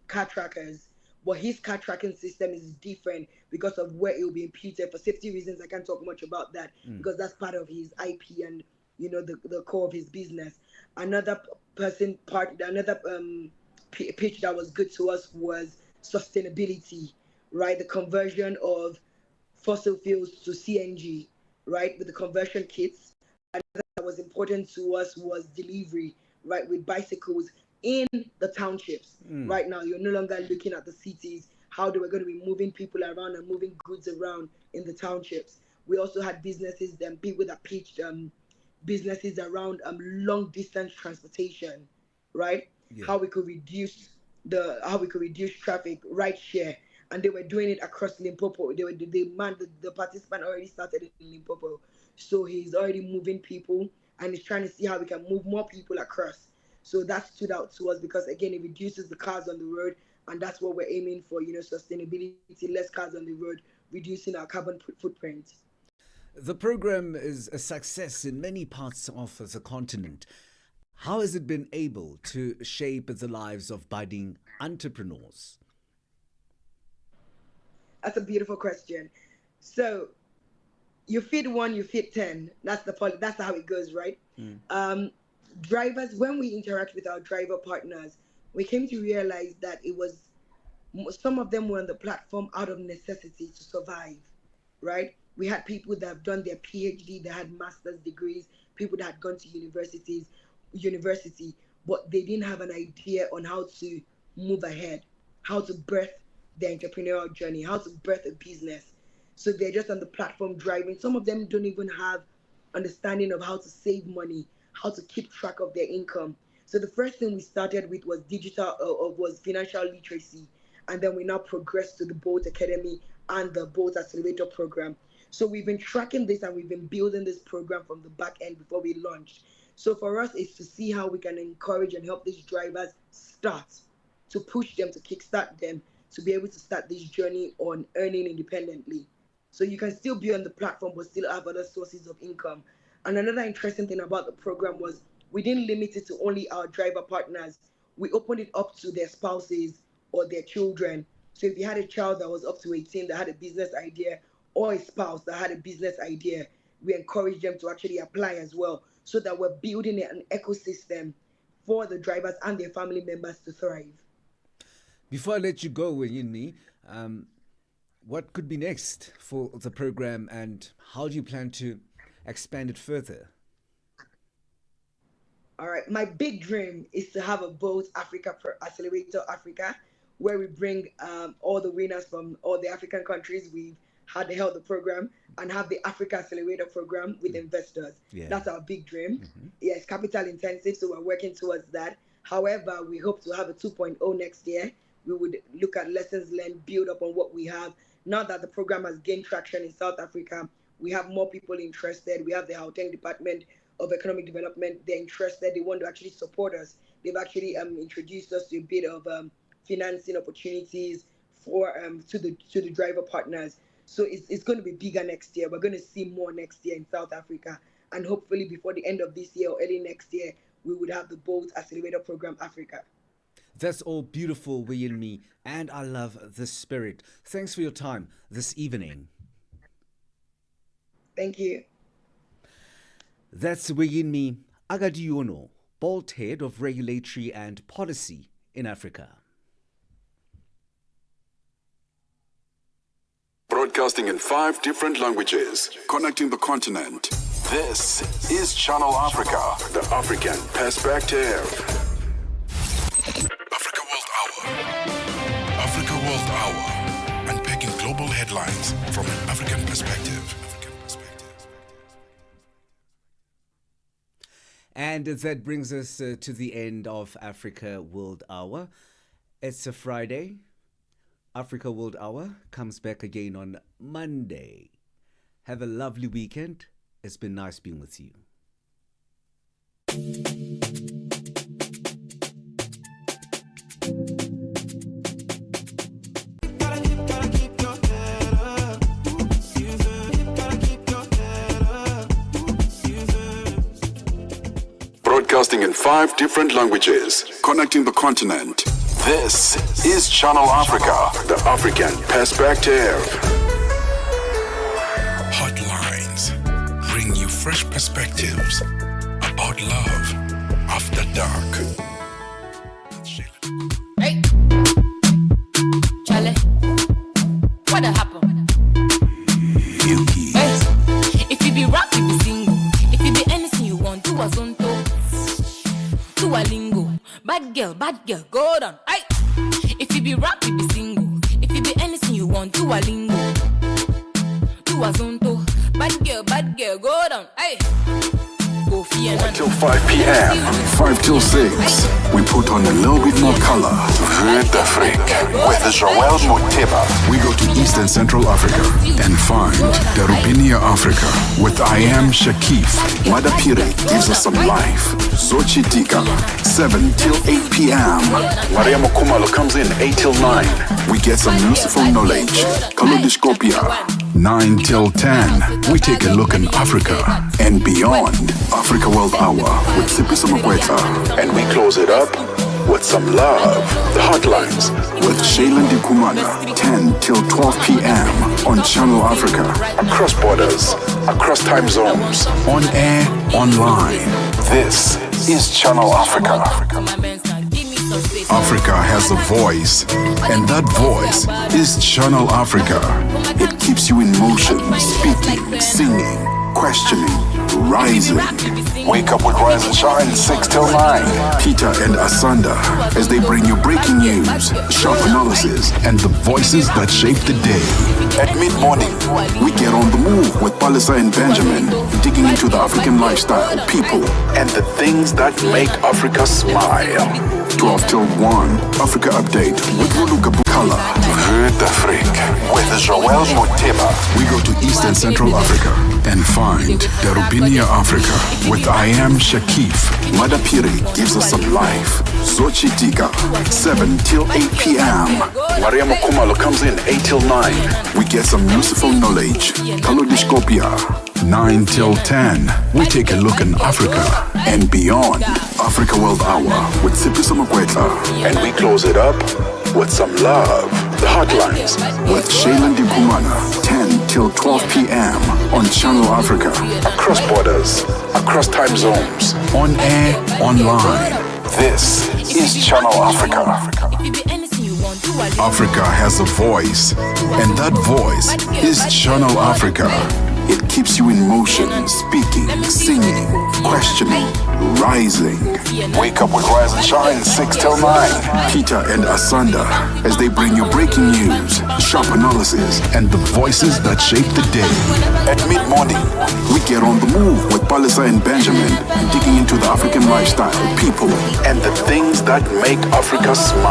car trackers. But his car tracking system is different because of where it will be imputed. For safety reasons, I can't talk much about that because that's part of his IP and the core of his business. Another pitch that was good to us was sustainability, right? The conversion of fossil fuels to CNG, right? With the conversion kits. And that was important to us was delivery, right? With bicycles in the townships. Right now, you're no longer looking at the cities, how they were going to be moving people around and moving goods around in the townships. We also had businesses, people that pitched businesses around long distance transportation, right? Yeah. How we could reduce traffic, ride share, and they were doing it across Limpopo. The participant already started in Limpopo, so he's already moving people, and he's trying to see how we can move more people across. So that stood out to us because again, it reduces the cars on the road, and that's what we're aiming for. Sustainability, less cars on the road, reducing our carbon footprint. The program is a success in many parts of the continent. How has it been able to shape the lives of budding entrepreneurs? That's a beautiful question. So, you feed one, you feed 10. That's how it goes, right? Drivers, when we interact with our driver partners, we came to realize that some of them were on the platform out of necessity to survive, right? We had people that have done their PhD, that had master's degrees, people that had gone to university, but they didn't have an idea on how to move ahead, how to birth their entrepreneurial journey, how to birth a business. So they're just on the platform driving. Some of them don't even have understanding of how to save money, how to keep track of their income. So the first thing we started with was was financial literacy. And then we now progressed to the Bolt Academy and the Bolt Accelerator program. So we've been tracking this and we've been building this program from the back end before we launched. So for us, it's to see how we can encourage and help these drivers start, to push them, to kickstart them, to be able to start this journey on earning independently. So you can still be on the platform, but still have other sources of income. And another interesting thing about the program was we didn't limit it to only our driver partners. We opened it up to their spouses or their children. So if you had a child that was up to 18 that had a business idea, or a spouse that had a business idea, we encourage them to actually apply as well, so that we're building an ecosystem for the drivers and their family members to thrive. Before I let you go, Yinmi, what could be next for the program and how do you plan to expand it further? All right, my big dream is to have a Bolt Accelerator Africa, where we bring all the winners from all the African countries we've held the program, and have the Africa Accelerator program with investors. Yeah. That's our big dream. Yeah, it's capital intensive, so we're working towards that. However, we hope to have a 2.0 next year. We would look at lessons learned, build up on what we have. Now that the program has gained traction in South Africa, we have more people interested. We have the Gauteng Department of Economic Development. They're interested. They want to actually support us. They've actually introduced us to a bit of financing opportunities for to the driver partners. So it's going to be bigger next year. We're going to see more next year in South Africa. And hopefully before the end of this year or early next year, we would have the Bolt Accelerator Program Africa. That's all beautiful, Wayinmi, and I love the spirit. Thanks for your time this evening. Thank you. That's Wayinmi Agadiono, Bolt Head of Regulatory and Policy in Africa. Broadcasting in 5 different languages, connecting the continent. This is Channel Africa, the African perspective. Africa World Hour. Africa World Hour. Unpacking global headlines from an African perspective. And that brings us to the end of Africa World Hour. It's a Friday. Africa World Hour comes back again on Monday. Have a lovely weekend. It's been nice being with you. Broadcasting in 5 different languages, connecting the continent. This is Channel Africa, the African perspective. Hotlines bring you fresh perspectives about love after dark. Hey, Charlie. bad girl, go down. Aye. If you be rap, you be single. If you be anything you want, do a lingo. Do a zonto. Bad girl, go down. Aye. 1 till 5 p.m., 5 till 6, we put on a little bit more color. Vue d'Afrique with Joel Moteba. We go to East and Central Africa and find Darubinia Africa with I Am Shakif. Madapiri gives us some life. Zochitika, 7 till 8 p.m. Maria Mokumalo comes in 8 till 9. We get some useful knowledge. Kalodiscopia, 9 till 10. We take a look in Africa and beyond. Africa World Hour with Sipiso Makweta. And we close it up with some love. The Hotlines with Shailen Dikumana. 10 till 12 p.m. on Channel Africa. Across borders, across time zones, on air, online. This is Channel Africa. Africa has a voice, and that voice is Channel Africa. It keeps you in motion, speaking, singing, questioning, rising. Wake up with Rise and Shine 6 till 9. Peter and Asanda as they bring you breaking news, sharp analysis, and the voices that shape the day. At mid-morning, we get on the move with Palisa and Benjamin, digging into the African lifestyle, people, and the things that make Africa smile. 12 till 1, Africa Update with Luluka Bukala. Vue d'Afrique with Joel Moteba. We go to East and Central Africa and find Darubinia Africa with I Am Shakif. Madapiri gives us some life. Zochitika, 7 till 8 p.m. Maria Mokumalo comes in 8 till 9. We get some useful knowledge. Kalodiscopia, 9 till 10. We take a look in Africa and beyond. Africa World Hour with Sipiso Makwetla. And we close it up with some love. The Hotlines with Shailen Dikumana. 10 till 12 p.m. on Channel Africa. Across borders, across time zones, on air, online. This is Channel Africa. Africa has a voice, and that voice is Channel Africa. It keeps you in motion, speaking, singing, questioning, rising. Wake up with Rise and Shine 6 till 9. Peter and Asanda as they bring you breaking news, sharp analysis, and the voices that shape the day. At mid-morning, we get on the move with Palisa and Benjamin, digging into the African lifestyle, people, and the things that make Africa smile.